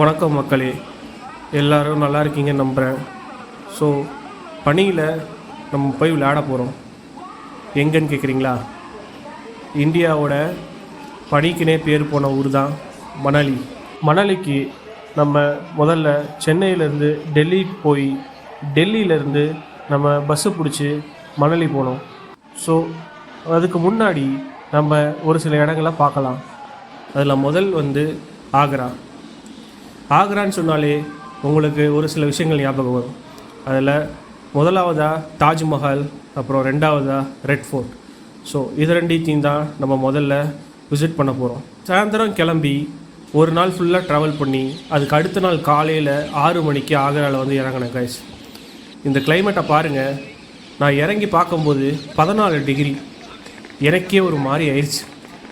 வணக்கம் மக்களே, எல்லோரும் நல்லா இருக்கீங்கன்னு நம்புகிறேன். ஸோ பனியில் நம்ம போய் விளையாட போகிறோம். எங்கன்னு கேட்குறீங்களா? இந்தியாவோட பனிக்குனே பேர் போன ஊர் தான் மணாலி. மணாலிக்கு நம்ம முதல்ல சென்னையிலேருந்து டெல்லி போய் டெல்லியிலேருந்து நம்ம பஸ்ஸு பிடிச்சி மணாலி போனோம். ஸோ அதுக்கு முன்னாடி நம்ம ஒரு சில இடங்களை பார்க்கலாம். அதில் முதல் ஆக்ரா. ஆக்ரான்னு சொன்னாலே உங்களுக்கு ஒரு சில விஷயங்கள் ஞாபகம் வரும். அதில் முதலாவதாக தாஜ்மஹால், அப்புறம் ரெண்டாவதாக ரெட் ஃபோர்ட். ஸோ இது ரெண்டையும் தான் நம்ம முதல்ல விசிட் பண்ண போகிறோம். சாயந்தரம் கிளம்பி ஒரு நாள் ஃபுல்லாக ட்ராவல் பண்ணி அதுக்கு அடுத்த நாள் காலையில் 6 மணிக்கு ஆக்ராவில் இறங்கினேன் கைஸ். இந்த கிளைமேட்டை பாருங்கள். நான் இறங்கி பார்க்கும்போது 14 டிகிரி. எனக்கே ஒரு மாதிரி ஆயிடுச்சு,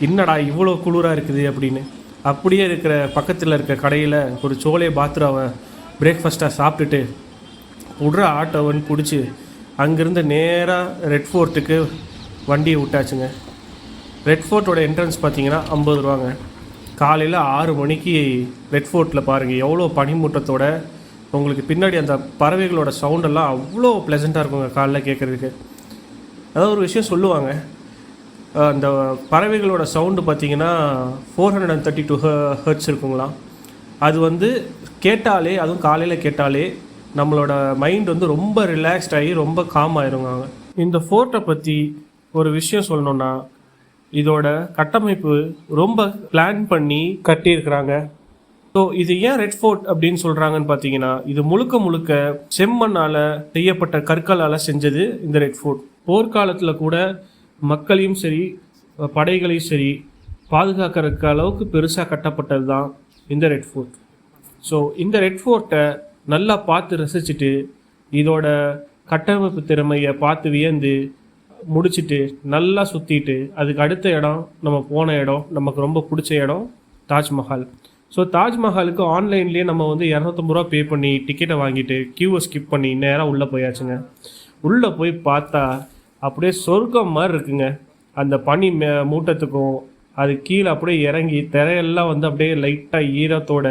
என்னடா இவ்வளோ குளிராக இருக்குது அப்படின்னு. அப்படியே இருக்கிற பக்கத்தில் இருக்க கடையில் ஒரு சோலே பாத்ராவை பிரேக்ஃபாஸ்ட்டாக சாப்பிட்டுட்டு விட்ற ஆட்டோவன் பிடிச்சி அங்கேருந்து நேராக ரெட் ஃபோர்ட்டுக்கு வண்டியை விட்டாச்சுங்க. ரெட் ஃபோர்ட்டோட என்ட்ரன்ஸ் பார்த்தீங்கன்னா 50 ரூபாங்க. காலையில் 6 மணிக்கு ரெட் ஃபோர்ட்டில் பாருங்கள் எவ்வளோ பனிமூட்டத்தோட உங்களுக்கு பின்னாடி அந்த பறவைகளோட சவுண்டெல்லாம் அவ்வளோ ப்ளசண்ட்டாக இருக்குங்க காலைல கேட்குறதுக்கு. அதாவது ஒரு விஷயம் சொல்லுவாங்க, அந்த பறவைகளோட சவுண்டு பார்த்திங்கன்னா 432 ஹெர்ட்ஸ் இருக்குங்களாம். அது கேட்டாலே, அதுவும் காலையில் கேட்டாலே நம்மளோட மைண்ட் ரொம்ப ரிலாக்ஸ்ட் ஆகி ரொம்ப காம் ஆயிருங்க. இந்த ஃபோர்ட்டை பற்றி ஒரு விஷயம் சொல்லணுன்னா, இதோட கட்டமைப்பு ரொம்ப பிளான் பண்ணி கட்டியிருக்கிறாங்க. ஸோ இது ஏன் ரெட் ஃபோர்ட் அப்படின்னு சொல்கிறாங்கன்னு பார்த்தீங்கன்னா, இது முழுக்க முழுக்க செம்மண்ணால் செய்யப்பட்ட கற்களால் செஞ்சது இந்த ரெட் ஃபோர்ட். போர்க்காலத்தில் கூட மக்களையும் சரி படைகளையும் சரி பாதுகாக்கிறதுக்கு அளவுக்கு பெருசாக கட்டப்பட்டது தான் இந்த ரெட் ஃபோர்ட். ஸோ இந்த ரெட் ஃபோர்ட்டை நல்லா பார்த்து ரசிச்சுட்டு இதோட கட்டமைப்பு திறமையை பார்த்து வியந்து முடிச்சுட்டு நல்லா சுற்றிட்டு அதுக்கு அடுத்த இடம் நம்ம போன இடம் நமக்கு ரொம்ப பிடிச்ச இடம் தாஜ்மஹால். ஸோ தாஜ்மஹாலுக்கு ஆன்லைன்லேயே நம்ம 250 ரூபா பே பண்ணி டிக்கெட்டை வாங்கிட்டு கியூவை ஸ்கிப் பண்ணி நேராக உள்ளே போயாச்சுங்க. உள்ளே போய் பார்த்தா அப்படியே சொர்க்கம் மாதிரி இருக்குங்க. அந்த பனி மூட்டத்துக்கும் அது கீழே அப்படியே இறங்கி திரையெல்லாம் அப்படியே லைட்டாக ஈரத்தோட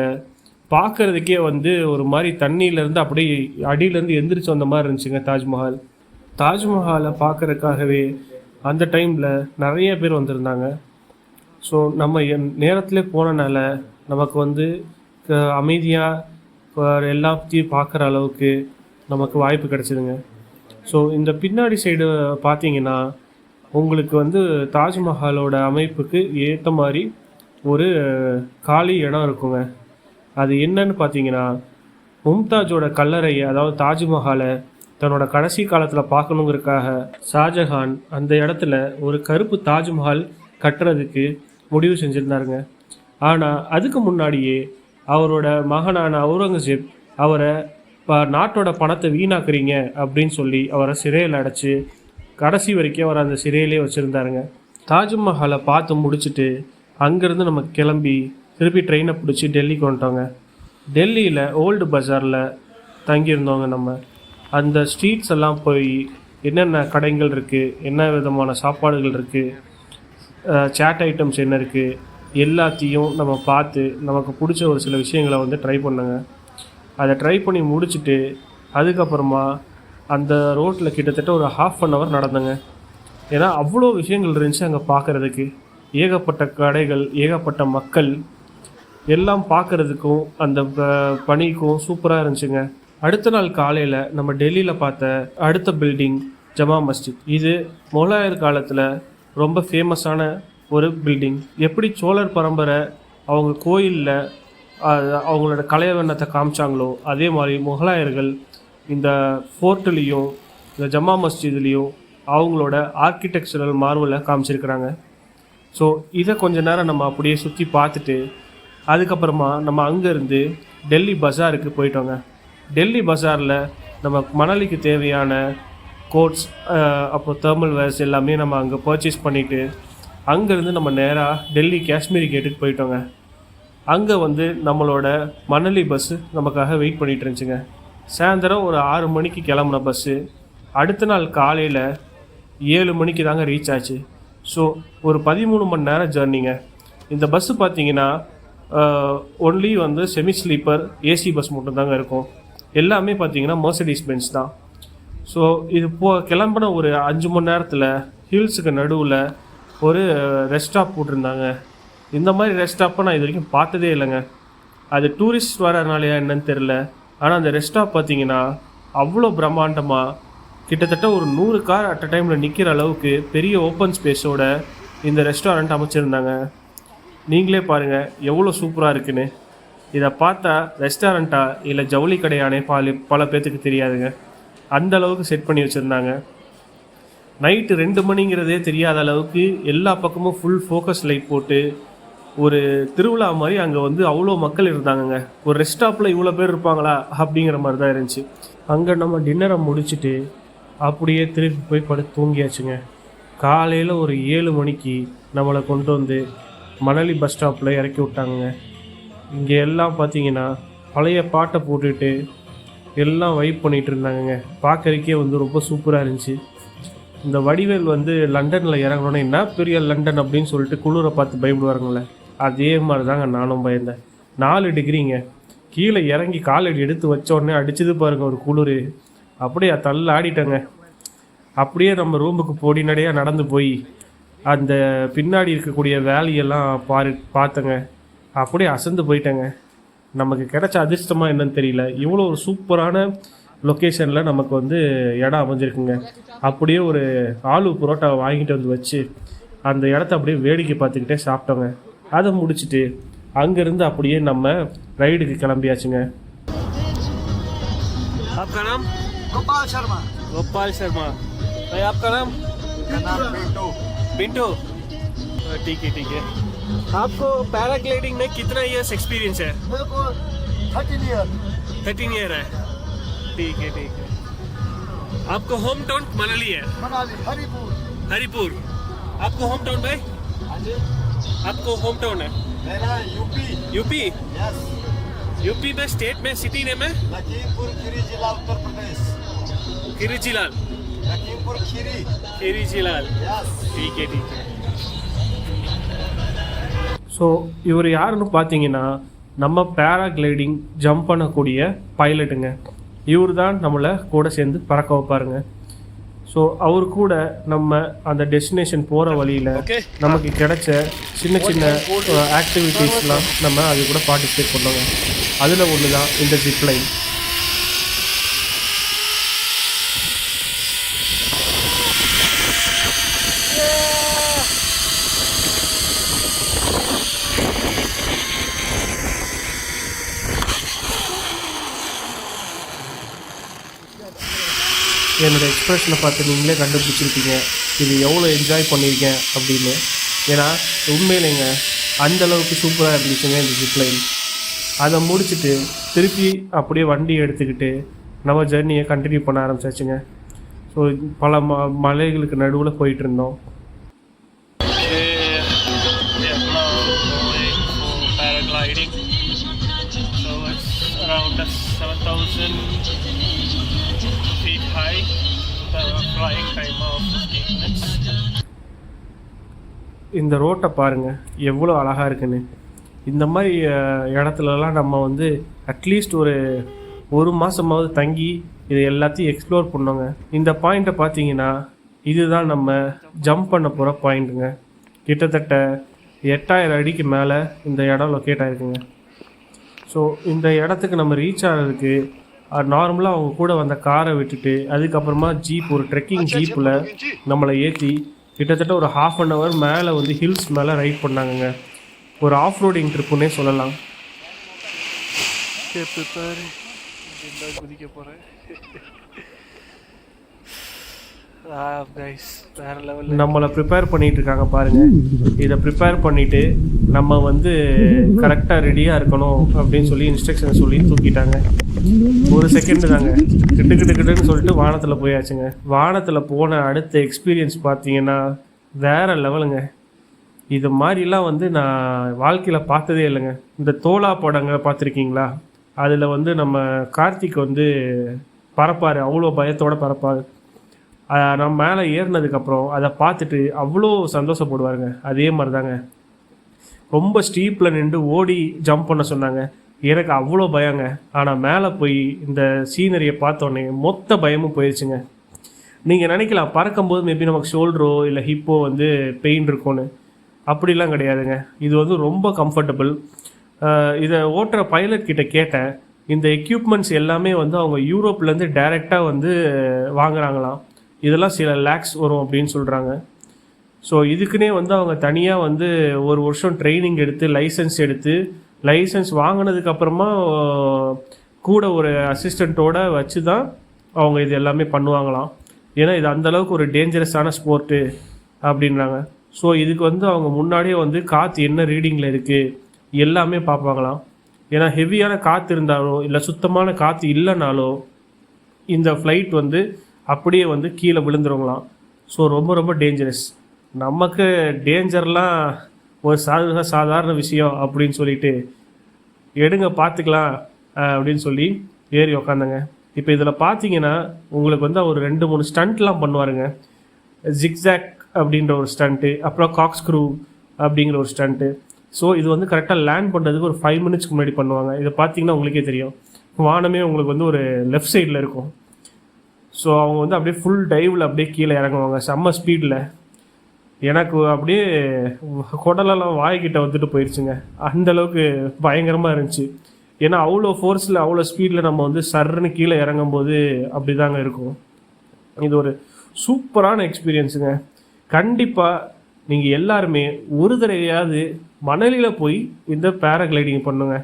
பார்க்குறதுக்கே ஒரு மாதிரி தண்ணியிலேருந்து அப்படியே அடியிலேருந்து எந்திரிச்சு வந்த மாதிரி இருந்துச்சுங்க தாஜ்மஹால். தாஜ்மஹாலை பார்க்குறதுக்காகவே அந்த டைமில் நிறைய பேர் வந்திருந்தாங்க. ஸோ நம்ம நேரத்திலே போனனால நமக்கு அமைதியாக எல்லாத்தையும் பார்க்குற அளவுக்கு நமக்கு வாய்ப்பு கிடச்சிதுங்க. ஸோ இந்த பின்னாடி சைடு பார்த்தீங்கன்னா உங்களுக்கு தாஜ்மஹாலோட அமைப்புக்கு ஏற்ற மாதிரி ஒரு காலி இடம் இருக்குங்க. அது என்னன்னு பார்த்தீங்கன்னா, மும்தாஜோட கல்லறையை, அதாவது தாஜ்மஹாலை தன்னோட கடைசி காலத்தில் பார்க்கணுங்கிறதுக்காக ஷாஜஹான் அந்த இடத்துல ஒரு கருப்பு தாஜ்மஹால் கட்டுறதுக்கு முடிவு செஞ்சுருந்தாருங்க. ஆனால் அதுக்கு முன்னாடியே அவரோட மகனான அவுரங்கசீப் அவரை நாட்டோட பணத்தை வீணாக்குறீங்க அப்படின்னு சொல்லி அவரை சிறையில் அடைச்சி கடைசி வரைக்கும் அவர் அந்த சிறையிலே வச்சுருந்தாருங்க. தாஜ்மஹாலை பார்த்து முடிச்சுட்டு அங்கேருந்து நம்ம கிளம்பி திருப்பி ட்ரெயினை பிடிச்சி டெல்லிக்கு வந்துட்டோங்க. டெல்லியில் ஓல்டு பஜாரில் தங்கியிருந்தோங்க. நம்ம அந்த ஸ்ட்ரீட்ஸ் எல்லாம் போய் என்னென்ன கடைகள் இருக்குது, என்ன விதமான சாப்பாடுகள் இருக்குது, சேட் ஐட்டம்ஸ் என்ன இருக்குது, எல்லாத்தையும் நம்ம பார்த்து நமக்கு பிடிச்ச ஒரு சில விஷயங்களை ட்ரை பண்ணுங்க. அதை ட்ரை பண்ணி முடிச்சுட்டு அதுக்கப்புறமா அந்த ரோட்டில் கிட்டத்தட்ட ஒரு 1/2 hour நடந்தங்க. ஏன்னா அவ்வளோ விஷயங்கள் இருந்துச்சு அங்கே பார்க்குறதுக்கு. ஏகப்பட்ட கடைகள், ஏகப்பட்ட மக்கள், எல்லாம் பார்க்குறதுக்கும் அந்த பனிக்கும் சூப்பராக இருந்துச்சுங்க. அடுத்த நாள் காலையில் நம்ம டெல்லியில் பார்த்த அடுத்த பில்டிங் ஜமா மஸ்ஜித். இது முகலாயர் காலத்தில் ரொம்ப ஃபேமஸான ஒரு பில்டிங். எப்படி சோழர் பரம்பரை அவங்க கோயிலில் அவங்களோட கலைவண்ணத்தை காமிச்சாங்களோ அதே மாதிரி முகலாயர்கள் இந்த ஃபோர்ட்லேயும் இந்த ஜமா மஸ்ஜித்லேயும் அவங்களோட ஆர்கிடெக்சரல் மார்வலை காமிச்சிருக்கிறாங்க. ஸோ இதை கொஞ்ச நேரம் நம்ம அப்படியே சுற்றி பார்த்துட்டு அதுக்கப்புறமா நம்ம அங்கேருந்து டெல்லி பஜாருக்கு போயிட்டோங்க. டெல்லி பஜாரில் நம்ம மணாலிக்கு தேவையான கோட்ஸ், அப்புறம் தெர்மல் வேர்ஸ் எல்லாமே நம்ம அங்கே பர்ச்சேஸ் பண்ணிவிட்டு அங்கேருந்து நம்ம நேராக டெல்லி காஷ்மீரி கேட்டுக்கு போயிட்டோங்க. அங்கே நம்மளோட மணாலி பஸ்ஸு நமக்காக வெயிட் பண்ணிகிட்டு இருந்துச்சுங்க. சாயந்தரம் ஒரு 6 மணிக்கு கிளம்புன பஸ்ஸு அடுத்த நாள் காலையில் 7 மணிக்கு தாங்க ரீச் ஆச்சு. ஸோ ஒரு 13 மணி நேரம் ஜர்னிங்க. இந்த பஸ்ஸு பார்த்தீங்கன்னா ஒன்லி வந்து செமி ஸ்லீப்பர் ஏசி பஸ் மட்டும்தாங்க இருக்கும். எல்லாமே பார்த்தீங்கன்னா மெர்சிடிஸ் பென்ஸ் தான். ஸோ இது கிளம்புன ஒரு 5 மணி நேரத்தில் ஹில்ஸுக்கு நடுவில் ஒரு ரெஸ்ட் ஸ்டாப் போட்டிருந்தாங்க. இந்த மாதிரி ரெஸ்ட் ஸ்டாப்பை நான் இது வரைக்கும் பார்த்ததே இல்லைங்க. அது டூரிஸ்ட் வரனாலையா என்னன்னு தெரில. ஆனால் அந்த ரெஸ்ட் ஸ்டாப் பார்த்தீங்கன்னா அவ்வளோ பிரம்மாண்டமாக கிட்டத்தட்ட ஒரு 100 கார் அட் அ டைமில் நிற்கிற அளவுக்கு பெரிய ஓப்பன் ஸ்பேஸோட இந்த ரெஸ்டாரண்ட் அமைச்சிருந்தாங்க. நீங்களே பாருங்கள் எவ்வளோ சூப்பராக இருக்குன்னு. இதை பார்த்தா ரெஸ்டாரண்ட்டா இல்லை ஜவுளி கடையானே பல பேர்த்துக்கு தெரியாதுங்க. அந்த அளவுக்கு செட் பண்ணி வச்சுருந்தாங்க. நைட்டு 2 மணிங்கிறதே தெரியாத அளவுக்கு எல்லா பக்கமும் ஃபுல் ஃபோக்கஸ் லைட் போட்டு ஒரு திருவிழா மாதிரி அங்கே வந்து அவ்வளோ மக்கள் இருந்தாங்கங்க. ஒரு ரெஸ்ட் ஸ்டாப்பில் இவ்வளோ பேர் இருப்பாங்களா அப்படிங்கிற மாதிரி தான் இருந்துச்சு. அங்கே நம்ம டின்னரை முடிச்சுட்டு அப்படியே திருப்பி போய் படுத்து தூங்கியாச்சுங்க. காலையில் ஒரு 7 மணிக்கு நம்மளை கொண்டு வந்து மணலி பஸ் ஸ்டாப்பில் இறக்கி விட்டாங்க. இங்கே எல்லாம் பார்த்தீங்கன்னா பழைய பாட்டை போட்டுட்டு எல்லாம் வைப் பண்ணிகிட்டு இருந்தாங்கங்க. பார்க்கறதுக்கே வந்து ரொம்ப சூப்பராக இருந்துச்சு. இந்த வடிவேல் வந்து லண்டனில் இறங்கணுன்னா என்ன பெரிய லண்டன் அப்படின்னு சொல்லிட்டு குளிரை பார்த்து பயப்படுவாருங்களே, அதே மாதிரி தாங்க நானும் பயந்தேன். 4 டிகிரிங்க. கீழே இறங்கி காலடி எடுத்து வச்சோடனே அடிச்சது பாருங்க ஒரு குளிர். அப்படியே தள்ள ஆடிட்டேங்க. அப்படியே நம்ம ரூமுக்கு பொடிநடையாக நடந்து போய் அந்த பின்னாடி இருக்கக்கூடிய வேலையெல்லாம் பார்த்தேங்க. அப்படியே அசந்து போயிட்டேங்க. நமக்கு கிடைச்ச அதிர்ஷ்டமாக என்னன்னு தெரியல, இவ்வளோ ஒரு சூப்பரான லொக்கேஷனில் நமக்கு வந்து இடம் அமைஞ்சிருக்குங்க. அப்படியே ஒரு ஆலு புரோட்டாவை வாங்கிட்டு வந்து வச்சு அந்த இடத்த அப்படியே வேடிக்கை பார்த்துக்கிட்டே சாப்பிட்டோங்க. அதை முடிச்சுட்டு அங்கேருந்து அப்படியே நம்ம ரைடுக்கு கிளம்பியாச்சுங்க. आपका नाम? गोपाल शर्मा। गोपाल शर्मा। भाई आपका नाम? पिंटू। पिंटू, ठीक है। आपको पैराग्लाइडिंग में कितना ईयर्स एक्सपीरियंस है? मेरे को 13 ईयर। 13 ईयर है। ठीक है। आपको होम टाउन मनाली है? मनाली, हरिपुर। आपको होम टाउन भाई? हाँ जी। आपको होम टाउन है? मेरा यूपी। यस। यूपी में स्टेट में सिटी नेम है? लखीमपुर खीरी जिला उत्तर प्रदेश। खिरीजिलाल। लखीमपुर खिरीजिलाल। यस। ठीक है। ஸோ இவர் யாருன்னு பார்த்தீங்கன்னா நம்ம பேராகிளைடிங் ஜம்ப் பண்ணக்கூடிய பைலட்டுங்க. இவர் தான் நம்மளை கூட சேர்ந்து பறக்க வைப்பாருங்க. ஸோ அவர் கூட நம்ம அந்த டெஸ்டினேஷன் போகிற வழியில் நமக்கு கிடைச்ச சின்ன ஆக்டிவிட்டீஸ்லாம் நம்ம அது கூட பார்ட்டிசிபேட் பண்ணோங்க. அதில் ஒன்று தான் இந்த ஜிப்லைன். என்னோடய எக்ஸ்ப்ரெஷனை பார்த்து நீங்களே கண்டுபிடிச்சிருப்பீங்க இது எவ்வளோ என்ஜாய் பண்ணியிருக்கேன் அப்படின்னு. ஏன்னா உண்மையிலேங்க அந்தளவுக்கு சூப்பராக இருந்துச்சுங்க இந்த ஜிப்லைன். அதை முடிச்சுட்டு திருப்பி அப்படியே வண்டி எடுத்துக்கிட்டு நம்ம ஜர்னியை கண்டினியூ பண்ண ஆரம்பிச்சாச்சுங்க. ஸோ பல மலைகளுக்கு நடுவில் போயிட்டு இருந்தோம். இந்த ரோட்டை பாருங்கள் எவ்வளோ அழகாக இருக்குன்னு. இந்த மாதிரி இடத்துலலாம் நம்ம வந்து அட்லீஸ்ட் ஒரு மாதமாவது தங்கி இதை எல்லாத்தையும் எக்ஸ்ப்ளோர் பண்ணோங்க. இந்த பாயிண்ட்டை பார்த்தீங்கன்னா இதுதான் நம்ம ஜம்ப் பண்ண போகிற பாயிண்ட்டுங்க. கிட்டத்தட்ட 8000 அடிக்கு மேலே இந்த இடம் லொக்கேட் ஆகிருக்குங்க. ஸோ இந்த இடத்துக்கு நம்ம ரீச் ஆகிறதுக்கு நார்மலாக அவங்க கூட வந்த காரை விட்டுட்டு அதுக்கப்புறமா ஒரு ட்ரெக்கிங் ஜீப்பில் நம்மளை ஏற்றி கிட்டத்தட்ட ஒரு 1/2 hour மேலே வந்து ஹில்ஸ் மேலே ரைட் பண்ணாங்கங்க. ஒரு ஆஃப் ரோடிங் ட்ரிப்புன்னே சொல்லலாம். குதிக்க போகிறேன். நம்மளை ப்ரிப்பேர் பண்ணிட்டு இருக்காங்க பாருங்க. இதை ப்ரிப்பேர் பண்ணிட்டு நம்ம வந்து கரெக்டாக ரெடியாக இருக்கணும் அப்படின்னு சொல்லி இன்ஸ்ட்ரக்ஷன் சொல்லி தூக்கிட்டாங்க. ஒரு செகண்டு தாங்க கிட்டுன்னு சொல்லிட்டு வானத்தில் போயாச்சுங்க. வானத்தில் போன அடுத்த எக்ஸ்பீரியன்ஸ் பார்த்தீங்கன்னா வேற லெவலுங்க. இது மாதிரிலாம் வந்து நான் வாழ்க்கையில் பார்த்ததே இல்லைங்க. இந்த தோலா படங்களை பார்த்துருக்கீங்களா? அதில் வந்து நம்ம கார்த்திக் வந்து பறப்பார், அவ்வளோ பயத்தோடு பறப்பார். நம்ம மேலே ஏறினதுக்கப்புறம் அதை பார்த்துட்டு அவ்வளோ சந்தோஷப்படுவாருங்க. அதே மாதிரி தாங்க ரொம்ப ஸ்டீப்பில் நின்று ஓடி ஜம்ப் பண்ண சொன்னாங்க. எனக்கு அவ்வளோ பயங்க. ஆனால் மேலே போய் இந்த சீனரியை பார்த்தோன்னே மொத்த பயமும் போயிடுச்சுங்க. நீங்கள் நினைக்கலாம் பறக்கும்போது மேபி நமக்கு ஷோல்டரோ இல்லை ஹிப்போ வந்து பெயின் இருக்கும்னு. அப்படிலாம் கிடையாதுங்க. இது வந்து ரொம்ப கம்ஃபர்டபுள். இதை ஓட்டுற பைலட் கிட்ட கேட்டேன். இந்த எக்யூப்மெண்ட்ஸ் எல்லாமே வந்து அவங்க யூரோப்லேருந்து டைரெக்டாக வந்து வாங்குறாங்களாம். இதெல்லாம் சில லேக்ஸ் வரும் அப்படின்னு சொல்கிறாங்க. ஸோ இதுக்குன்னே வந்து அவங்க தனியாக வந்து ஒரு வருஷம் ட்ரைனிங் எடுத்து லைசன்ஸ் வாங்கினதுக்கப்புறமா கூட ஒரு அசிஸ்டண்ட்டோடு வச்சு தான் அவங்க இது எல்லாமே பண்ணுவாங்களாம். ஏன்னா இது அந்தளவுக்கு ஒரு டேஞ்சரஸான ஸ்போர்ட்டு அப்படின்றாங்க. ஸோ இதுக்கு வந்து அவங்க முன்னாடியே வந்து காற்று என்ன ரீடிங்கில் இருக்குது எல்லாமே பார்ப்பாங்களாம். ஏன்னா ஹெவியான காற்று இருந்தாலோ இல்லை சுத்தமான காற்று இல்லைனாலோ இந்த ஃப்ளைட் வந்து அப்படியே வந்து கீழே விழுந்துருங்களாம். ஸோ ரொம்ப ரொம்ப டேஞ்சரஸ். நமக்கு டேஞ்சர்லாம் ஒரு சாதாரண விஷயம் அப்படின்னு சொல்லிட்டு எடுங்க பார்த்துக்கலாம் அப்படின்னு சொல்லி ஏறி உக்காந்தங்க. இப்போ இதில் பார்த்தீங்கன்னா உங்களுக்கு வந்து ஒரு 2-3 ஸ்டண்ட்லாம் பண்ணுவாருங்க. ஜிக்ஸாக் அப்படின்ற ஒரு ஸ்டண்ட்டு, அப்புறம் காக்ஸ்க்ரூ அப்படிங்கிற ஒரு ஸ்டண்ட்டு. ஸோ இது வந்து கரெக்டாக லேண்ட் பண்ணுறதுக்கு ஒரு 5 மினிட்ஸ்க்கு முன்னாடி பண்ணுவாங்க. இதை பார்த்தீங்கன்னா உங்களுக்கே தெரியும், வானமே உங்களுக்கு வந்து ஒரு லெஃப்ட் சைடில் இருக்கும். ஸோ அவங்க வந்து அப்படியே ஃபுல் டைவில் அப்படியே கீழே இறங்குவாங்க செம்ம ஸ்பீடில். எனக்கு அப்படியே குடலெல்லாம் வாய்கிட்ட வந்துட்டு போயிடுச்சுங்க. அந்தளவுக்கு பயங்கரமாக இருந்துச்சு. ஏன்னா அவ்வளோ ஃபோர்ஸில் அவ்வளோ ஸ்பீடில் நம்ம வந்து சர்ன்னு கீழே இறங்கும்போது அப்படி தாங்க இருக்கும். இது ஒரு சூப்பரான எக்ஸ்பீரியன்ஸுங்க. கண்டிப்பாக நீங்கள் எல்லாருமே ஒரு தடவையாவது மணலியில் போய் இந்த பேராகிளைடிங் பண்ணுங்க.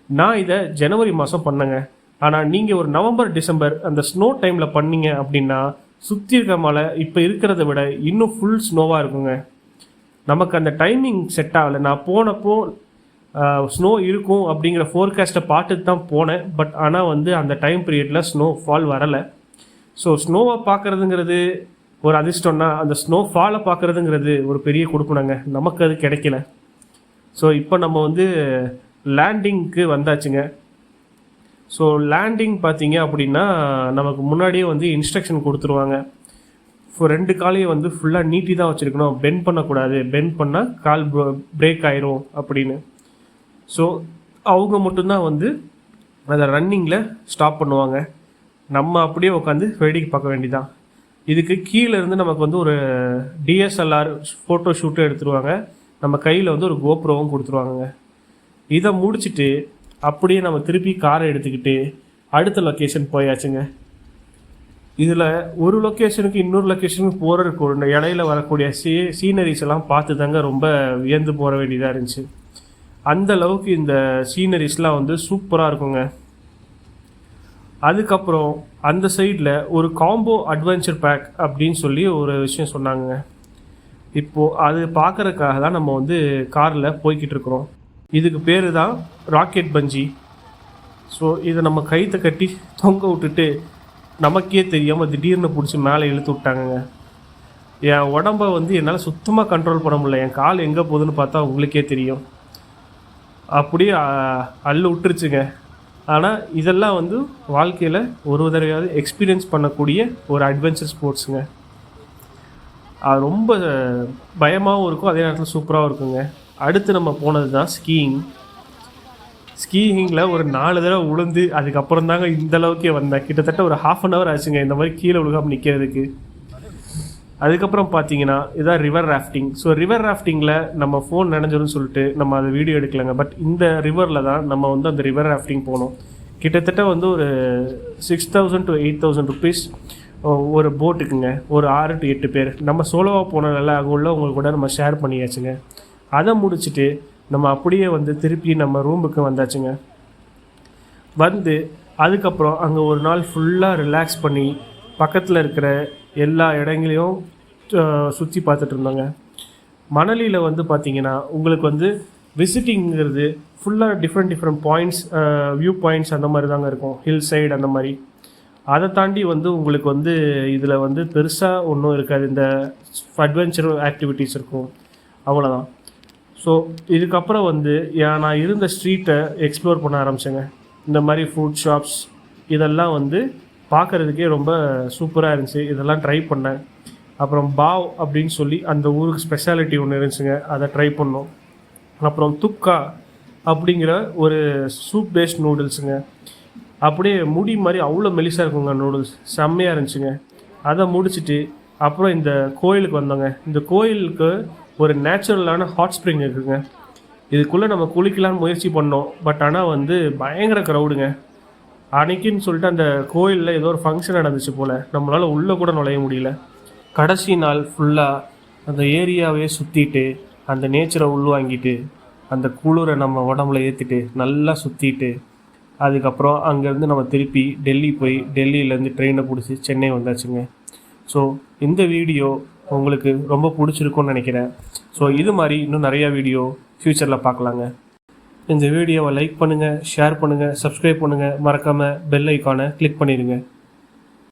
நான் இதை ஜனவரி மாதம் பண்ணேங்க. ஆனால் நீங்கள் ஒரு நவம்பர் டிசம்பர் அந்த ஸ்னோ டைமில் பண்ணீங்க அப்படின்னா சுற்றி இருக்க மலை இப்போ இருக்கிறத விட இன்னும் ஃபுல் ஸ்னோவாக இருக்குங்க. நமக்கு அந்த டைமிங் செட் ஆகலை. நான் போனப்போ ஸ்னோ இருக்கும் அப்படிங்கிற ஃபோர்காஸ்ட்டை பார்த்துட்டு தான் போனேன். பட் ஆனால் வந்து அந்த டைம் பீரியடில் ஸ்னோ ஃபால் வரலை. ஸோ ஸ்னோவை பார்க்குறதுங்கிறது ஒரு அதிர்ஷ்டம்னா, அந்த ஸ்னோ ஃபாலை பார்க்குறதுங்கிறது ஒரு பெரிய கொடுப்பனங்க. நமக்கு அது கிடைக்கல. ஸோ இப்போ நம்ம வந்து லேண்டிங்க்கு வந்தாச்சுங்க. ஸோ லேண்டிங் பார்த்தீங்க அப்படின்னா நமக்கு முன்னாடியே வந்து இன்ஸ்ட்ரக்ஷன் கொடுத்துருவாங்க. 2 காலையும் வந்து ஃபுல்லாக நீட்டி தான் வச்சுருக்கணும், பெண்ட் பண்ணக்கூடாது, பெண்ட் பண்ணால் கால் பிரேக் ஆயிரும் அப்படின்னு. ஸோ அவங்க மட்டும்தான் வந்து அதை ரன்னிங்கில் ஸ்டாப் பண்ணுவாங்க. நம்ம அப்படியே உட்காந்து வேடிக்கை பார்க்க வேண்டியதான். இதுக்கு கீழே இருந்து நமக்கு வந்து ஒரு டிஎஸ்எல்ஆர் ஃபோட்டோ ஷூட்டும் எடுத்துருவாங்க. நம்ம கையில் வந்து ஒரு கோப்ரோவும் கொடுத்துருவாங்க. இதை முடிச்சுட்டு அப்படியே நம்ம திருப்பி காரை எடுத்துக்கிட்டு அடுத்த லொக்கேஷன் போயாச்சுங்க. இதில் ஒரு லொக்கேஷனுக்கு இன்னொரு லொக்கேஷனுக்கு போகிறதுக்கு இடையில வரக்கூடிய சீனரிஸ் எல்லாம் பார்த்து தாங்க ரொம்ப வியந்து போக வேண்டியதாக இருந்துச்சு. அந்த அளவுக்கு இந்த சீனரிஸ்லாம் வந்து சூப்பராக இருக்குங்க. அதுக்கப்புறம் அந்த சைடில் ஒரு காம்போ அட்வென்ச்சர் பேக் அப்படின்னு சொல்லி ஒரு விஷயம் சொன்னாங்க. இப்போது அது பார்க்குறதுக்காக தான் நம்ம வந்து காரில் போய்கிட்டு இருக்கிறோம். இதுக்கு பேர் தான் ராக்கெட் பஞ்சி. ஸோ இதை நம்ம கைத்தை கட்டி தொங்க விட்டுட்டு நமக்கே தெரியாமல் திடீர்னு பிடிச்சி மேலே இழுத்து விட்டாங்கங்க. என் உடம்பை வந்து என்னால் சுத்தமாக கண்ட்ரோல் பண்ண முடியல. என் கால் எங்கே போகுதுன்னு பார்த்தா உங்களுக்கே தெரியும். அப்படியே அள்ளு விட்டுருச்சுங்க. ஆனால் இதெல்லாம் வந்து வாழ்க்கையில் ஒரு தடவையாவது எக்ஸ்பீரியன்ஸ் பண்ணக்கூடிய ஒரு அட்வென்ச்சர் ஸ்போர்ட்ஸுங்க. அது ரொம்ப பயமாகவும் இருக்கும், அதே நேரத்தில் சூப்பராகவும் இருக்குங்க. அடுத்து நம்ம போனது தான் ஸ்கீயிங்கில் ஒரு 4 தடவை உளுந்து அதுக்கப்புறம் தாங்க இந்தளவுக்கே வந்தேன். கிட்டத்தட்ட ஒரு 1/2 hour ஆச்சுங்க இந்த மாதிரி கீழே விழுகாமல் நிற்கிறதுக்கு. அதுக்கப்புறம் பார்த்தீங்கன்னா இதான் ரிவர் ராஃப்டிங். ஸோ ரிவர் ராஃப்டிங்கில் நம்ம ஃபோன் நினைஞ்சிரும்னு சொல்லிட்டு நம்ம அதை வீடியோ எடுக்கலைங்க. பட் இந்த ரிவரில் தான் நம்ம வந்து அந்த ரிவர் ராஃப்டிங் போனோம். கிட்டத்தட்ட வந்து ஒரு 6,000 to 8,000 rupees ஒரு போட்டுக்குங்க. ஒரு 6 to 8 பேர். நம்ம சோலோவாக போனதால அங்கே உள்ளவங்களுக்கு கூட நம்ம ஷேர் பண்ணியாச்சுங்க. அதை முடிச்சுட்டு நம்ம அப்படியே வந்து திருப்பி நம்ம ரூமுக்கு வந்தாச்சுங்க. வந்து அதுக்கப்புறம் அங்கே ஒரு நாள் ஃபுல்லாக ரிலாக்ஸ் பண்ணி பக்கத்தில் இருக்கிற எல்லா இடங்களையும் சுற்றி பார்த்துட்டு இருந்தாங்க. மணலியில் வந்து பார்த்திங்கன்னா உங்களுக்கு வந்து விசிட்டிங்கிறது ஃபுல்லாக டிஃப்ரெண்ட் பாயிண்ட்ஸ், வியூ பாயிண்ட்ஸ் அந்த மாதிரி தாங்க இருக்கும். ஹில் சைடு அந்த மாதிரி. அதை தாண்டி வந்து உங்களுக்கு வந்து இதில் வந்து பெருசாக ஒன்றும் இருக்காது. இந்த அட்வென்ச்சர் ஆக்டிவிட்டீஸ் இருக்கும், அவ்வளோதான். ஸோ இதுக்கப்புறம் வந்து நான் இருந்த ஸ்ட்ரீட்டை எக்ஸ்ப்ளோர் பண்ண ஆரம்பித்தேங்க. இந்த மாதிரி ஃபுட் ஷாப்ஸ் இதெல்லாம் வந்து பார்க்குறதுக்கே ரொம்ப சூப்பராக இருந்துச்சு. இதெல்லாம் ட்ரை பண்ணேன். அப்புறம் பாவ் அப்படின்னு சொல்லி அந்த ஊருக்கு ஸ்பெஷாலிட்டி ஒன்று இருந்துச்சுங்க, அதை ட்ரை பண்ணோம். அப்புறம் துக்கா அப்படிங்கிற ஒரு சூப் பேஸ்ட் நூடுல்ஸுங்க. அப்படியே முடி மாதிரி அவ்வளோ மெலிசாக இருக்குங்க நூடுல்ஸ், செம்மையாக இருந்துச்சுங்க. அதை முடிச்சுட்டு அப்புறம் இந்த கோயிலுக்கு வந்தோங்க. இந்த கோயிலுக்கு ஒரு நேச்சுரலான ஹாட் ஸ்ப்ரிங் இருக்குதுங்க. இதுக்குள்ளே நம்ம குளிக்கலான்னு முயற்சி பண்ணோம். பட் ஆனால் வந்து பயங்கர க்ரௌடுங்க. அன்னைக்குன்னு சொல்லிட்டு அந்த கோயிலில் ஏதோ ஒரு ஃபங்க்ஷன் நடந்துச்சு போல், நம்மளால் உள்ளே கூட நுழைய முடியல. கடைசி நாள் ஃபுல்லாக அந்த ஏரியாவே சுற்றிட்டு அந்த நேச்சரை உள்வாங்கிட்டு அந்த குளிரை நம்ம உடம்புல ஏற்றிட்டு நல்லா சுற்றிட்டு அதுக்கப்புறம் அங்கேருந்து நம்ம திருப்பி டெல்லி போய் டெல்லியிலேருந்து ட்ரெயினை பிடிச்சி சென்னை வந்தாச்சுங்க. ஸோ இந்த வீடியோ உங்களுக்கு ரொம்ப பிடிச்சிருக்குன்னு நினைக்கிறேன். ஸோ இது மாதிரி இன்னும் நிறையா வீடியோ ஃப்யூச்சரில் பார்க்கலாங்க. இந்த வீடியோவை லைக் பண்ணுங்கள், ஷேர் பண்ணுங்கள், சப்ஸ்கிரைப் பண்ணுங்கள், மறக்காமல் பெல் ஐக்கானை கிளிக் பண்ணிடுங்க.